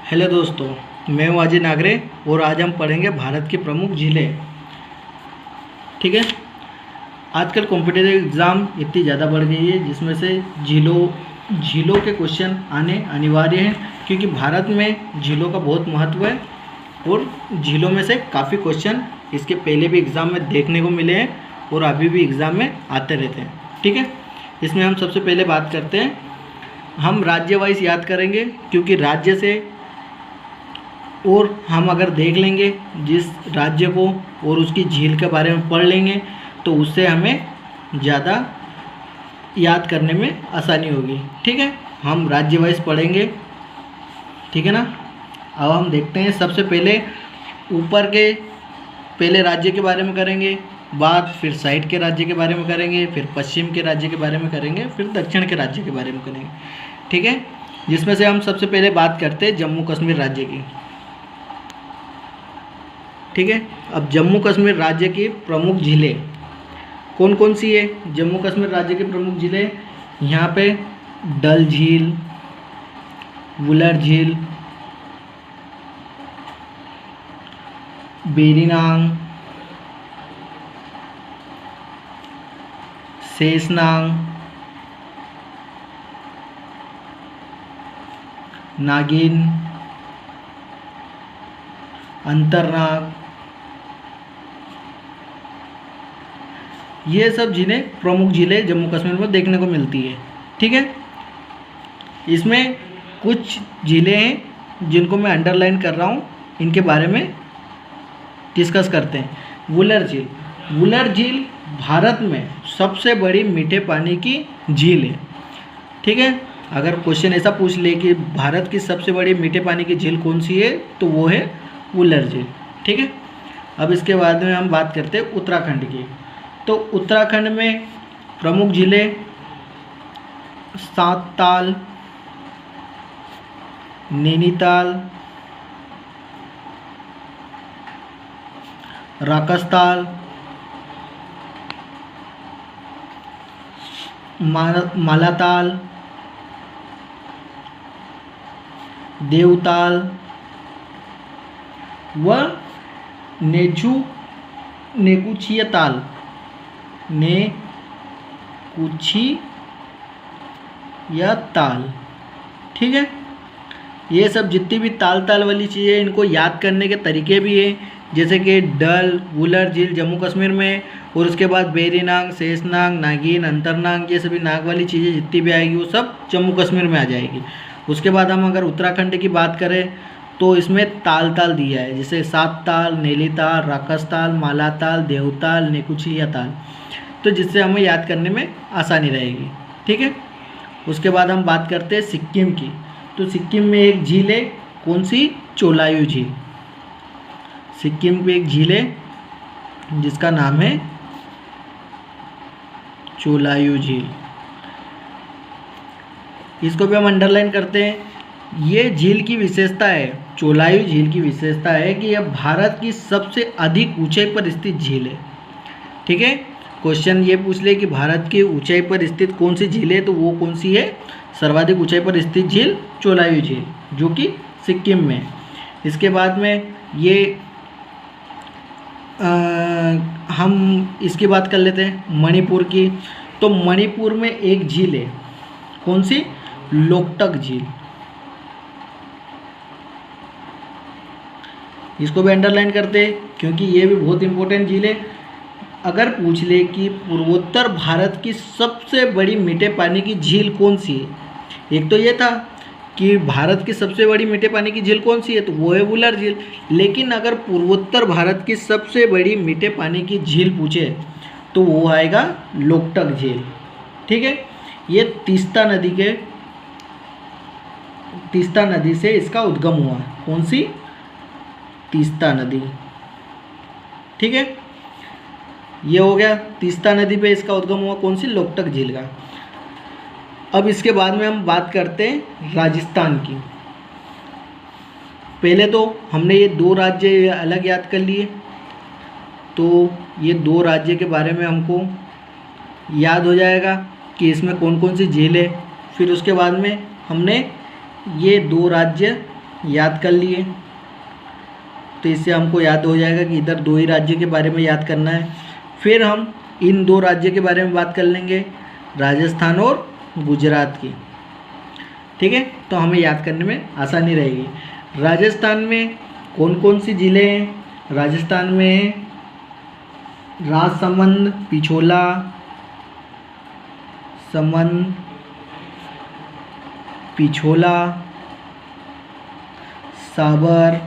Hello दोस्तों, मैं हूँ अजय नागरे और आज हम पढ़ेंगे भारत की प्रमुख झीलें। ठीक है। आजकल कॉम्पिटिटिव एग्ज़ाम इतनी ज़्यादा बढ़ गई है जिसमें से झीलों के क्वेश्चन आने अनिवार्य हैं, क्योंकि भारत में झीलों का बहुत महत्व है और झीलों में से काफ़ी क्वेश्चन इसके पहले भी एग्ज़ाम में देखने को मिले हैं और अभी भी एग्ज़ाम में आते रहते हैं। ठीक है। इसमें हम सबसे पहले बात करते हैं, हम राज्य वाइज याद करेंगे, क्योंकि राज्य से और हम अगर देख लेंगे जिस राज्य को और उसकी झील के बारे में पढ़ लेंगे तो उससे हमें ज़्यादा याद करने में आसानी होगी। ठीक है। हम राज्य वाइज पढ़ेंगे, ठीक है ना। अब हम देखते हैं, सबसे पहले ऊपर के पहले राज्य के बारे में करेंगे, बाद फिर साइड के राज्य के बारे में करेंगे, फिर पश्चिम के राज्य के बारे में करेंगे, फिर दक्षिण के राज्य के बारे में करेंगे। ठीक है। जिसमें से हम सबसे पहले बात करते हैं जम्मू कश्मीर राज्य की। ठीक है। अब जम्मू कश्मीर राज्य की प्रमुख झीलें कौन कौन सी है? जम्मू कश्मीर राज्य की प्रमुख झीलें यहाँ पे डल झील, वुलर झील, बेरीनांग, शेषनाग, नागिन, अंतरनाग, ये सब झीलें प्रमुख झीलें जम्मू कश्मीर में देखने को मिलती है। ठीक है। इसमें कुछ झीलें हैं जिनको मैं अंडरलाइन कर रहा हूँ, इनके बारे में डिस्कस करते हैं। वुलर झील, वुलर झील भारत में सबसे बड़ी मीठे पानी की झील है। ठीक है। अगर क्वेश्चन ऐसा पूछ ले कि भारत की सबसे बड़ी मीठे पानी की झील कौन सी है, तो वो है वुलर झील। ठीक है। अब इसके बाद में हम बात करते हैं उत्तराखंड की। तो उत्तराखंड में प्रमुख झीलें सातताल, नैनीताल, राकसताल, मालाताल, देवताल व नेकुचिया ताल। ठीक है। ये सब जितनी भी ताल वाली चीज़ें, इनको याद करने के तरीके भी हैं, जैसे कि डल, वुलर झील जम्मू कश्मीर में, और उसके बाद बेरीनाग, शेषनाग, नागिन, अंतरनाग, ये सभी नाग वाली चीज़ें जितनी भी आएगी वो सब जम्मू कश्मीर में आ जाएगी। उसके बाद हम अगर उत्तराखंड की बात करें तो इसमें ताल दिया है, जैसे सातताल, नैनीताल, राकसताल, मालाताल, देवताल, नेकुचिया ताल, तो जिससे हमें याद करने में आसानी रहेगी। ठीक है। उसके बाद हम बात करते हैं सिक्किम की। तो सिक्किम में एक झील है, कौन सी? चोलायू झील। सिक्किम में एक झील है जिसका नाम है चोलायू झील। इसको भी हम अंडरलाइन करते हैं। ये झील की विशेषता है, चोलायू झील की विशेषता है कि यह भारत की सबसे अधिक ऊंचाई पर स्थित झील है। ठीक है। क्वेश्चन ये पूछ ले कि भारत की ऊंचाई पर स्थित कौन सी झील है, तो वो कौन सी है? सर्वाधिक ऊंचाई पर स्थित झील चोलायू झील, जो कि सिक्किम में है। इसके बाद में ये हम इसकी बात कर लेते हैं मणिपुर की। तो मणिपुर में एक झील है, कौन सी? लोकटक झील। इसको भी अंडरलाइन करते हैं क्योंकि ये भी बहुत इंपॉर्टेंट झील है। अगर पूछ ले कि पूर्वोत्तर भारत की सबसे बड़ी मीठे पानी की झील कौन सी है, एक तो ये था कि भारत की सबसे बड़ी मीठे पानी की झील कौन सी है, तो वो है वुलर झील। लेकिन अगर पूर्वोत्तर भारत की सबसे बड़ी मीठे पानी की झील पूछे तो वो आएगा लोकटक झील। ठीक है। ये तीस्ता नदी से इसका उद्गम हुआ। कौन सी? तीस्ता नदी। ठीक है। ये हो गया, तीस्ता नदी पे इसका उद्गम हुआ, कौन सी? लोकटक झील का। अब इसके बाद में हम बात करते हैं राजस्थान की। पहले तो हमने ये दो राज्य अलग याद कर लिए, तो ये दो राज्य के बारे में हमको याद हो जाएगा कि इसमें कौन कौन सी झील है। फिर उसके बाद में हमने ये दो राज्य याद कर लिए तो इससे हमको याद हो जाएगा कि इधर 2 ही राज्य के बारे में याद करना है। फिर हम इन 2 राज्य के बारे में बात कर लेंगे, राजस्थान और गुजरात की। ठीक है, तो हमें याद करने में आसानी रहेगी। राजस्थान में कौन कौन सी ज़िले हैं? राजस्थान में राजसमंद, पिछोला, समंद, पिछोला, साबर,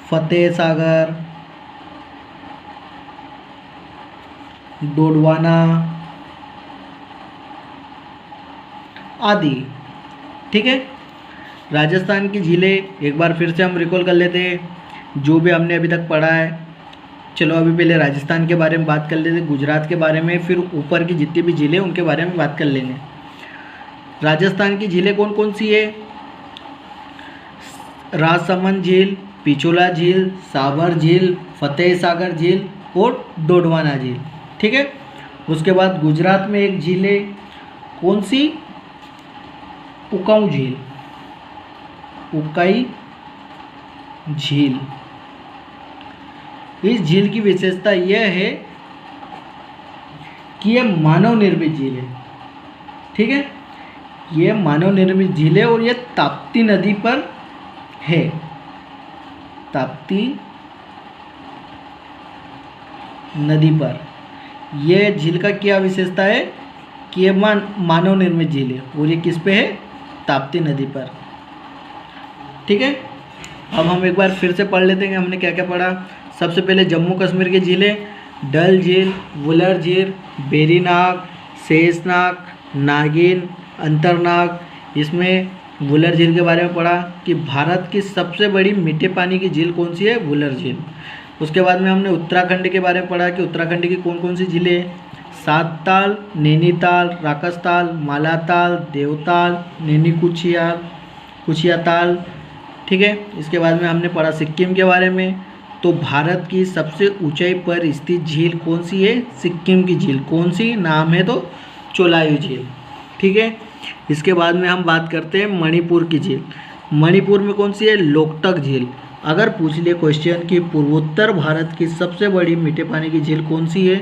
फतेह सागर, डोडवाना आदि। ठीक है, राजस्थान की ज़िले एक बार फिर से हम रिकॉल कर लेते हैं जो भी हमने अभी तक पढ़ा है। चलो अभी पहले राजस्थान के बारे में बात कर लेते हैं, गुजरात के बारे में, फिर ऊपर की जितनी भी ज़िले उनके बारे में बात कर लेंगे। राजस्थान की ज़िले कौन कौन सी है? राजसमंद झील, पिछोला झील, साबर झील, फतेह सागर झील और डोडवाना झील। ठीक है, उसके बाद गुजरात में एक झील है, कौन सी? उकाई झील, उकाई झील। इस झील की विशेषता यह है कि यह मानव निर्मित झील है। ठीक है, यह मानव निर्मित झील है और यह ताप्ती नदी पर है। ताप्ती नदी पर यह झील का क्या विशेषता है कि यह मानव निर्मित झील है और ये किस पे है? ताप्ती नदी पर। ठीक है, अब हम एक बार फिर से पढ़ लेते हैं हमने क्या क्या पढ़ा। सबसे पहले जम्मू कश्मीर की झीलें, डल झील, वुलर झील, वेरीनाग, शेषनाग, नागिन, अंतरनाग। इसमें वुलर झील के बारे में पढ़ा कि भारत की सबसे बड़ी मीठे पानी की झील कौन सी है? वुलर झील। उसके बाद में हमने उत्तराखंड के बारे में पढ़ा कि उत्तराखंड की कौन कौन सी झीलें हैं? सातताल, नैनीताल, राकसताल, मालाताल, देवताल, नैनी कुचियाताल। ठीक है, इसके बाद में हमने पढ़ा सिक्किम के बारे में। तो भारत की सबसे ऊंचाई पर स्थित झील कौन सी है? सिक्किम की झील। कौन सी? नाम है तो चोलायू झील। ठीक है, इसके बाद में हम बात करते हैं मणिपुर की झील। मणिपुर में कौन सी है? लोकटक झील। अगर पूछ लिया क्वेश्चन कि पूर्वोत्तर भारत की सबसे बड़ी मीठे पानी की झील कौन सी है,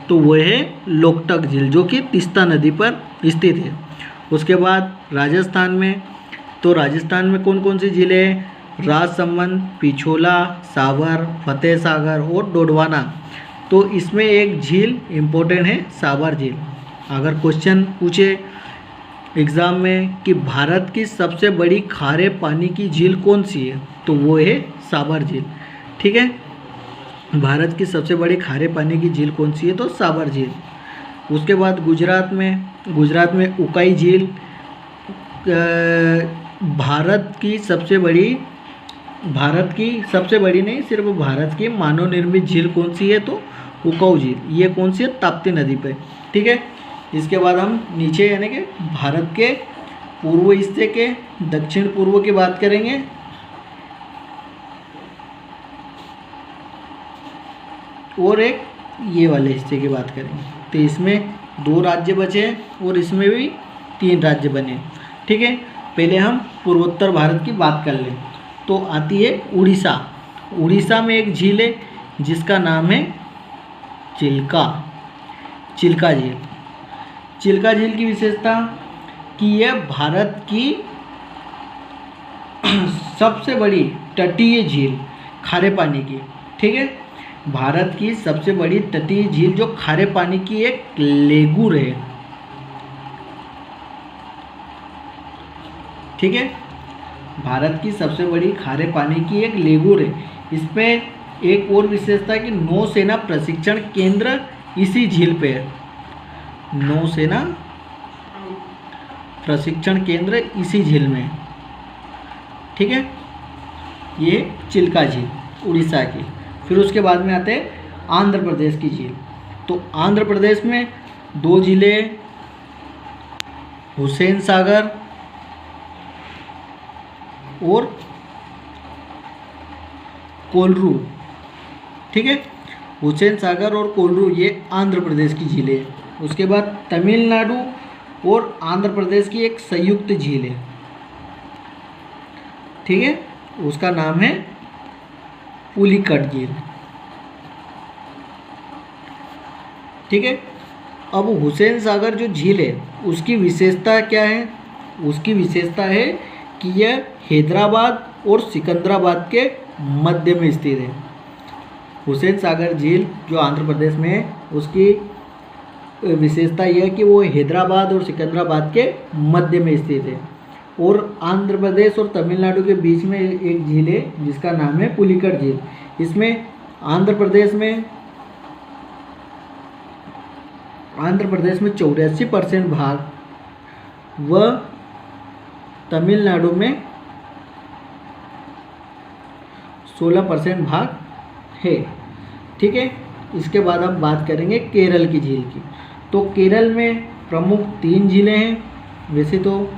तो वह है लोकटक झील जो कि तीस्ता नदी पर स्थित है। उसके बाद राजस्थान में, तो राजस्थान में कौन कौन सी झीलें हैं? राजसमंद, पिछोला, साबर, फतेह सागर और डोडवाना। तो इसमें एक झील इम्पोर्टेंट है, साबर झील। अगर क्वेश्चन पूछे एग्ज़ाम में कि भारत की सबसे बड़ी खारे पानी की झील कौन सी है, तो वो है साबर झील। ठीक है, भारत की सबसे बड़ी खारे पानी की झील कौन सी है? तो साबर झील। उसके बाद गुजरात में उकाई झील भारत की सबसे बड़ी नहीं, सिर्फ भारत की मानव निर्मित झील कौन सी है? तो उकाई झील। ये कौन सी है? ताप्ती नदी पे। ठीक है, इसके बाद हम नीचे यानी कि भारत के पूर्व हिस्से के दक्षिण पूर्व की बात करेंगे। और एक ये वाले हिस्से की बात करेंगे। तो इसमें 2 राज्य बचे और इसमें भी 3 राज्य बने। ठीक है, पहले हम पूर्वोत्तर भारत की बात कर लें तो आती है उड़ीसा। उड़ीसा में एक झील है जिसका नाम है चिल्का झील। चिल्का झील की विशेषता कि यह भारत की सबसे बड़ी तटीय झील खारे पानी की। ठीक है, भारत की सबसे बड़ी तटीय झील जो खारे पानी की एक लेगूर है। ठीक है, भारत की सबसे बड़ी खारे पानी की एक लेगूर है। इसमें एक और विशेषता कि नौसेना प्रशिक्षण केंद्र इसी झील पे है। नौसेना प्रशिक्षण केंद्र इसी झील में। ठीक है, ये चिल्का झील उड़ीसा की। फिर उसके बाद में आते हैं आंध्र प्रदेश की झील। तो आंध्र प्रदेश में 2 झीलें, हुसैन सागर और कोलरू। ठीक है, हुसैन सागर और कोलरू ये आंध्र प्रदेश की झीलें हैं। उसके बाद तमिलनाडु और आंध्र प्रदेश की एक संयुक्त झील है। ठीक है, उसका नाम है पुलिकट झील। ठीक है, अब हुसैन सागर जो झील है उसकी विशेषता क्या है? उसकी विशेषता है कि यह हैदराबाद और सिकंदराबाद के मध्य में स्थित है। हुसैन सागर झील जो आंध्र प्रदेश में है, उसकी विशेषता यह है कि वो हैदराबाद और सिकंदराबाद के मध्य में स्थित है। और आंध्र प्रदेश और तमिलनाडु के बीच में एक झील है जिसका नाम है पुलिकट झील। इसमें आंध्र प्रदेश में 84% भाग व तमिलनाडु में 16% भाग है। ठीक है, इसके बाद हम बात करेंगे केरल की झील की। तो केरल में प्रमुख 3 झीलें हैं वैसे तो।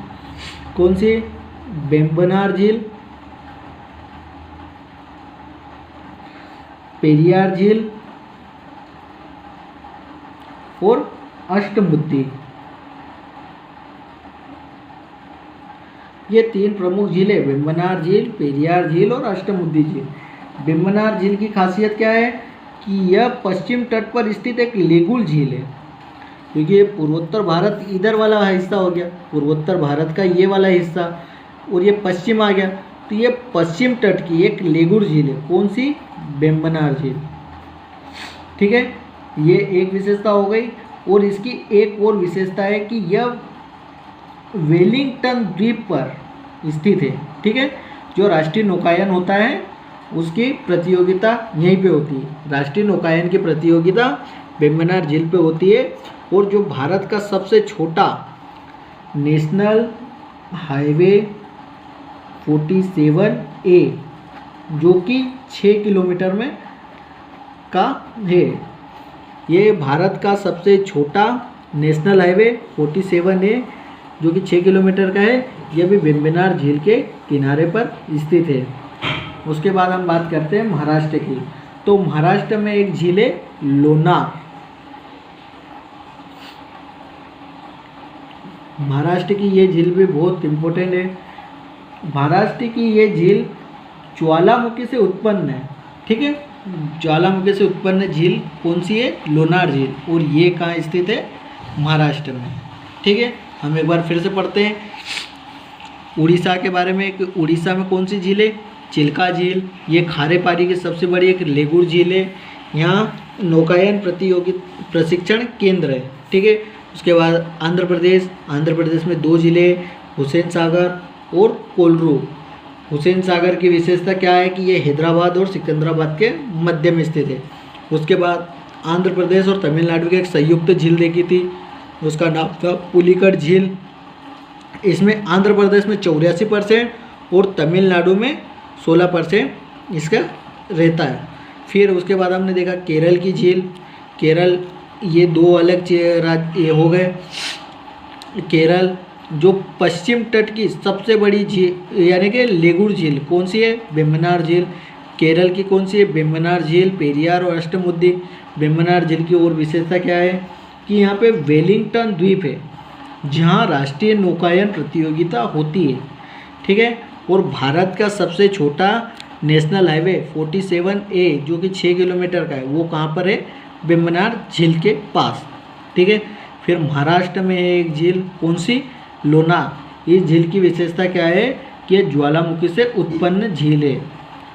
कौन सी? वेम्बनार झील, पेरियार झील और अष्टमुद्दी। ये 3 प्रमुख झीलें, वेम्बनार झील, पेरियार झील और अष्टमुद्दी झील। वेम्बनार झील की खासियत क्या है कि यह पश्चिम तट पर स्थित एक लेगुल झील है, क्योंकि ये पूर्वोत्तर भारत इधर वाला हिस्सा हो गया, पूर्वोत्तर भारत का ये वाला हिस्सा, और ये पश्चिम आ गया, तो ये पश्चिम तट की एक लेगुर झील है। कौन सी? वेम्बनार झील। ठीक है, ये एक विशेषता हो गई। और इसकी एक और विशेषता है कि यह वेलिंगटन द्वीप पर स्थित है। ठीक है, जो राष्ट्रीय नौकायन होता है उसकी प्रतियोगिता यहीं पे होती है। राष्ट्रीय नौकायन की प्रतियोगिता वेम्बनार झील पे होती है। और जो भारत का सबसे छोटा नेशनल हाईवे 47A जो कि 6 किलोमीटर में का है, ये भारत का सबसे छोटा नेशनल हाईवे 47A जो कि 6 किलोमीटर का है, यह भी वेम्बनार झील के किनारे पर स्थित है। उसके बाद हम बात करते हैं महाराष्ट्र की। तो महाराष्ट्र में एक झील है लोनार। महाराष्ट्र की ये झील भी बहुत इम्पोर्टेंट है। महाराष्ट्र की ये झील ज्वालामुखी से उत्पन्न है। ठीक है, ज्वालामुखी से उत्पन्न झील कौन सी है? लोनार झील। और ये कहाँ स्थित है? महाराष्ट्र में। ठीक है, हम एक बार फिर से पढ़ते हैं उड़ीसा के बारे में। कि उड़ीसा में कौन सी झील है? चिल्का झील। ये खारे पानी की सबसे बड़ी एक लेगुर झील है। यहाँ नौकायन प्रशिक्षण केंद्र है। ठीक है, उसके बाद आंध्र प्रदेश में 2 जिले, हुसैन सागर और कोल्लू। हुसैन सागर की विशेषता क्या है कि ये हैदराबाद और सिकंदराबाद के मध्य में स्थित है। उसके बाद आंध्र प्रदेश और तमिलनाडु की एक संयुक्त झील देखी थी, उसका नाम था पुलिकट झील। इसमें आंध्र प्रदेश में 84% और तमिलनाडु में 16% इसका रहता है। फिर उसके बाद हमने देखा केरल की झील। केरल, ये 2 अलग राज्य हो गए। केरल जो पश्चिम तट की सबसे बड़ी झील यानी कि लेगुर झील कौन सी है? वेम्बनार झील। केरल की कौन सी है? वेम्बनार झील, पेरियार और अष्टमुद्दी। वेम्बनार झील की और विशेषता क्या है कि यहाँ पे वेलिंगटन द्वीप है जहाँ राष्ट्रीय नौकायन प्रतियोगिता होती है। ठीक है, और भारत का सबसे छोटा नेशनल हाईवे 47A जो कि 6 किलोमीटर का है, वो कहाँ पर है? वेम्बनार झील के पास। ठीक है, फिर महाराष्ट्र में है एक झील, कौन सी? लोनार। इस झील की विशेषता क्या है कि यह ज्वालामुखी से उत्पन्न झील है।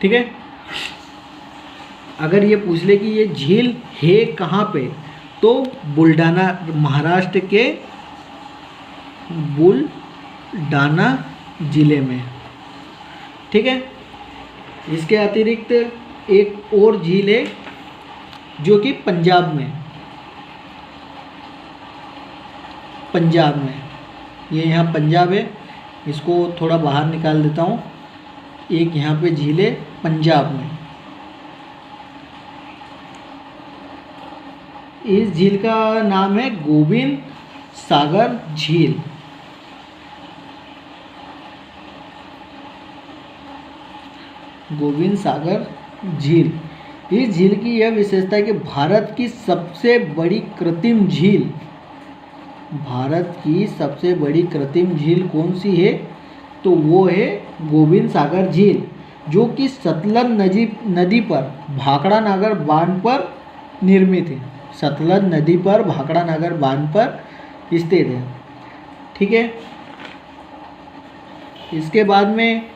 ठीक है, अगर ये पूछ ले कि ये झील है कहाँ पे, तो बुल्डाना, महाराष्ट्र के बुलडाना जिले में। ठीक है, इसके अतिरिक्त एक और झील है जो कि पंजाब में ये यहाँ पंजाब है, इसको थोड़ा बाहर निकाल देता हूँ। एक यहाँ पे झील है पंजाब में। इस झील का नाम है गोविंद सागर झील। गोविंद सागर झील। इस झील की यह विशेषता है कि भारत की सबसे बड़ी कृत्रिम झील कौन सी है तो वो है गोविंद सागर झील, जो कि सतलज नदी पर भाखड़ा नागर बांध पर निर्मित है। सतलज नदी पर भाखड़ा नागर बांध पर स्थित है। ठीक है। इसके बाद में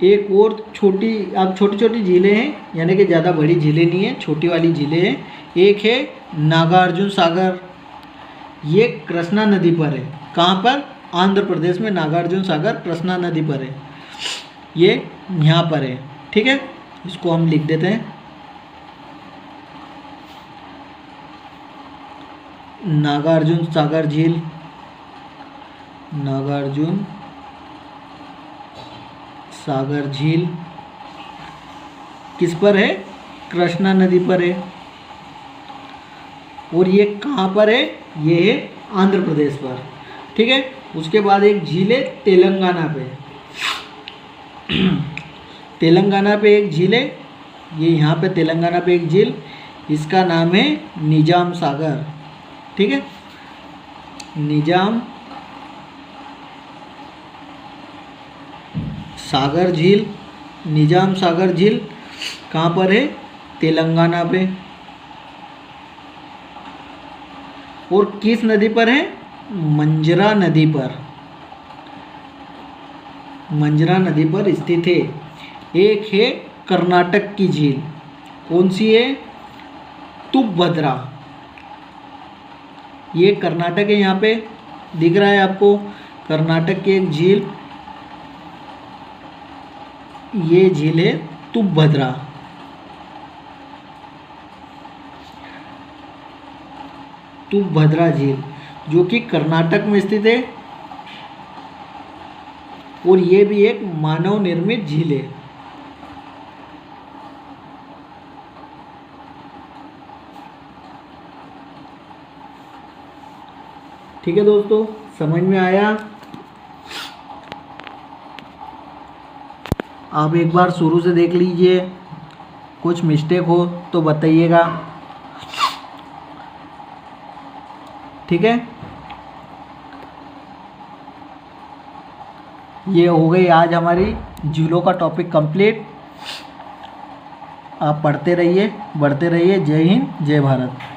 एक और छोटी, अब छोटी छोटी झीलें हैं, यानी कि ज़्यादा बड़ी झीलें नहीं हैं, छोटी वाली झीलें हैं। एक है नागार्जुन सागर, ये कृष्णा नदी पर है। कहाँ पर? आंध्र प्रदेश में नागार्जुन सागर कृष्णा नदी पर है, ये यहाँ पर है। ठीक है, इसको हम लिख देते हैं नागार्जुन सागर झील। नागार्जुन सागर झील किस पर है? कृष्णा नदी पर है। और ये कहाँ पर है? ये है आंध्र प्रदेश पर। ठीक है। उसके बाद एक झील है तेलंगाना पे। तेलंगाना पे एक झील है, ये यहाँ पे तेलंगाना पे एक झील, इसका नाम है निजाम सागर। ठीक है, निजाम सागर झील। निजाम सागर झील कहाँ पर है? तेलंगाना पे। और किस नदी पर है? मंजरा नदी पर। मंजरा नदी पर स्थित है। एक है कर्नाटक की झील, कौन सी है? तुंगभद्रा। ये कर्नाटक है, यहाँ पे दिख रहा है आपको, कर्नाटक की एक झील, ये झील है तुंगभद्रा। तुंगभद्रा झील जो कि कर्नाटक में स्थित है, और ये भी एक मानव निर्मित झील है। ठीक है दोस्तों, समझ में आया? आप एक बार शुरू से देख लीजिए, कुछ मिस्टेक हो तो बताइएगा। ठीक है, ये हो गई आज हमारी झीलों का टॉपिक कंप्लीट। आप पढ़ते रहिए, बढ़ते रहिए। जय हिंद, जय भारत।